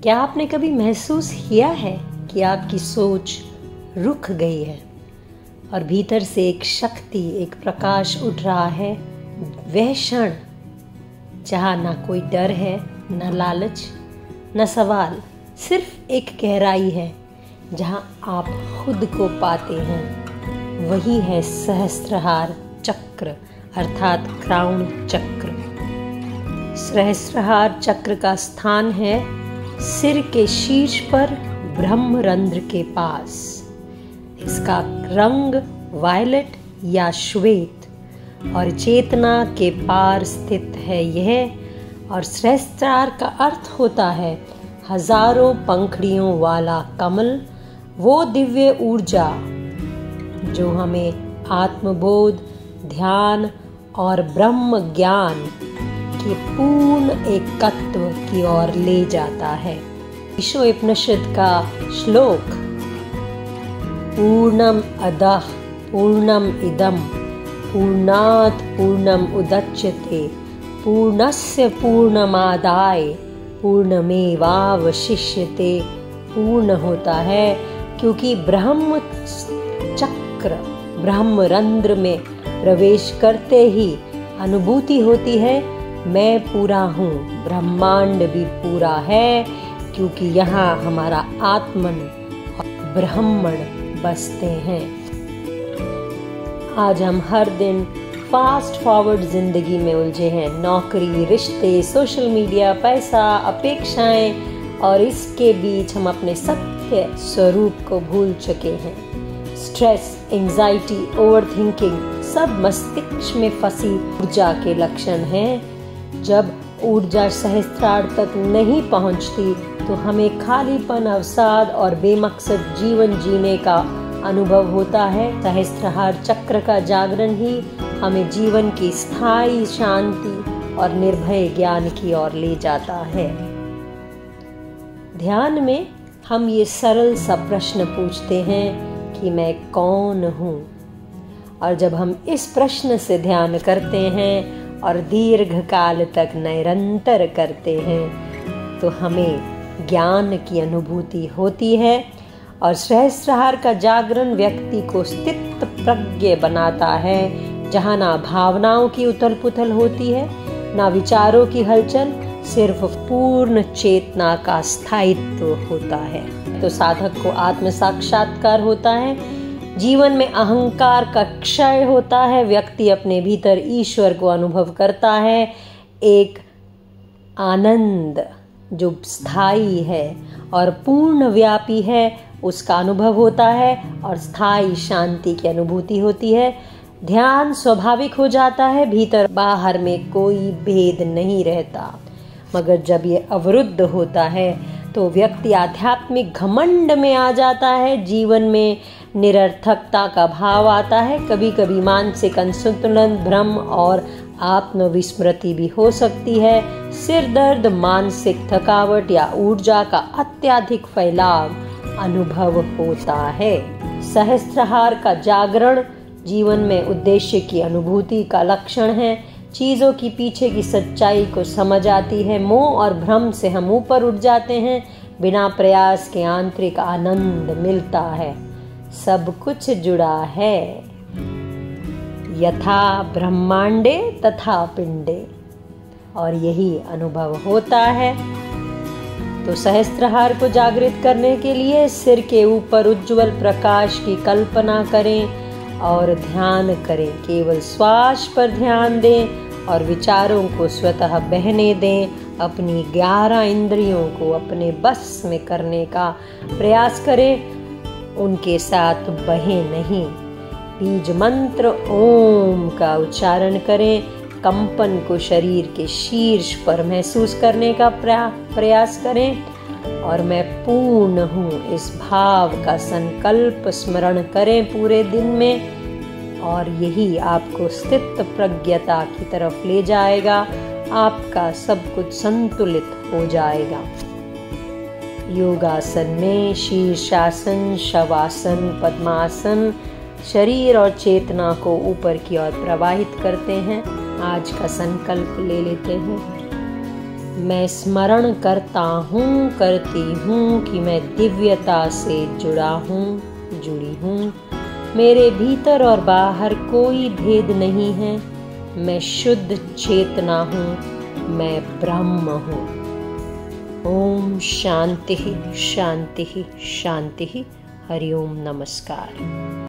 क्या आपने कभी महसूस किया है कि आपकी सोच रुक गई है और भीतर से एक शक्ति, एक प्रकाश उठ रहा है? वह क्षण जहाँ ना कोई डर है, न लालच, न सवाल, सिर्फ एक गहराई है जहाँ आप खुद को पाते हैं। वही है सहस्त्रहार चक्र अर्थात क्राउन चक्र। सहस्त्रहार चक्र का स्थान है सिर के शीर्ष पर ब्रह्मरंध्र के पास। इसका रंग वायलेट या श्वेत और चेतना के पार स्थित है यह। और सहस्त्रार का अर्थ होता है हजारों पंखड़ियों वाला कमल, वो दिव्य ऊर्जा जो हमें आत्मबोध, ध्यान और ब्रह्म ज्ञान के पूर्ण एकत्व की ओर ले जाता है। ईशोपनिषद का श्लोक पूर्णम अदः पूर्णम इदम पूर्णात् पूर्णम उदच्यते पूर्णस्य पूर्णमादाय पूर्णमेवावशिष्यते पूर्ण होता है, क्योंकि ब्रह्म चक्र ब्रह्मरंध्र में प्रवेश करते ही अनुभूति होती है मैं पूरा हूँ, ब्रह्मांड भी पूरा है, क्योंकि यहाँ हमारा आत्मन और ब्रह्मण बसते हैं। आज हम हर दिन फास्ट फॉरवर्ड जिंदगी में उलझे हैं। नौकरी, रिश्ते, सोशल मीडिया, पैसा, अपेक्षाएं, और इसके बीच हम अपने सत्य स्वरूप को भूल चुके हैं। स्ट्रेस, एंजाइटी, ओवरथिंकिंग सब मस्तिष्क में फंसी ऊर्जा के लक्षण हैं। जब ऊर्जा सहस्त्रार तक नहीं पहुंचती तो हमें खालीपन, अवसाद और बेमकसद जीवन जीने का अनुभव होता है। सहस्त्रहार चक्र का जागरण ही हमें जीवन की स्थायी शांति और निर्भय ज्ञान की ओर ले जाता है। ध्यान में हम ये सरल सा प्रश्न पूछते हैं कि मैं कौन हूँ? और जब हम इस प्रश्न से ध्यान करते हैं और दीर्घ काल तक निरंतर करते हैं तो हमें ज्ञान की अनुभूति होती है। और सहस्त्रहार का जागरण व्यक्ति को स्थित प्रज्ञ बनाता है, जहाँ ना भावनाओं की उथल पुथल होती है, ना विचारों की हलचल, सिर्फ पूर्ण चेतना का स्थायित्व होता है। तो साधक को आत्म साक्षात्कार होता है, जीवन में अहंकार का क्षय होता है, व्यक्ति अपने भीतर ईश्वर को अनुभव करता है, एक आनंद जो स्थायी है और पूर्ण व्यापी है उसका अनुभव होता है, और स्थायी शांति की अनुभूति होती है। ध्यान स्वाभाविक हो जाता है, भीतर बाहर में कोई भेद नहीं रहता। मगर जब ये अवरुद्ध होता है तो व्यक्ति आध्यात्मिक घमंड में आ जाता है, जीवन में निरर्थकता का भाव आता है, कभी कभी मानसिक असंतुलन, भ्रम और आत्मविस्मृति भी हो सकती है। सिर दर्द, मानसिक थकावट या ऊर्जा का अत्यधिक फैलाव अनुभव होता है। सहस्त्रहार का जागरण जीवन में उद्देश्य की अनुभूति का लक्षण है। चीजों की पीछे की सच्चाई को समझ आती है, मोह और भ्रम से हम ऊपर उठ जाते हैं, बिना प्रयास के आंतरिक आनंद मिलता है। सब कुछ जुड़ा है, यथा ब्रह्मांडे तथा पिंडे, और यही अनुभव होता है। तो सहस्त्रहार को जागृत करने के लिए सिर के ऊपर उज्जवल प्रकाश की कल्पना करें और ध्यान करें। केवल श्वास पर ध्यान दें और विचारों को स्वतः बहने दें। अपनी 11 इंद्रियों को अपने बस में करने का प्रयास करें, उनके साथ बहे नहीं। बीज मंत्र ओम का उच्चारण करें, कंपन को शरीर के शीर्ष पर महसूस करने का प्रयास करें, और मैं पूर्ण हूँ इस भाव का संकल्प स्मरण करें पूरे दिन में, और यही आपको स्थित प्रज्ञता की तरफ ले जाएगा। आपका सब कुछ संतुलित हो जाएगा। योगासन में शीर्षासन, शवासन, पद्मासन शरीर और चेतना को ऊपर की ओर प्रवाहित करते हैं। आज का संकल्प ले लेते हैं। मैं स्मरण करता हूँ, करती हूँ कि मैं दिव्यता से जुड़ा हूँ, जुड़ी हूँ। मेरे भीतर और बाहर कोई भेद नहीं है। मैं शुद्ध चेतना हूँ, मैं ब्रह्म हूँ। ओम शांति शांति शांति। हरि ओम। नमस्कार।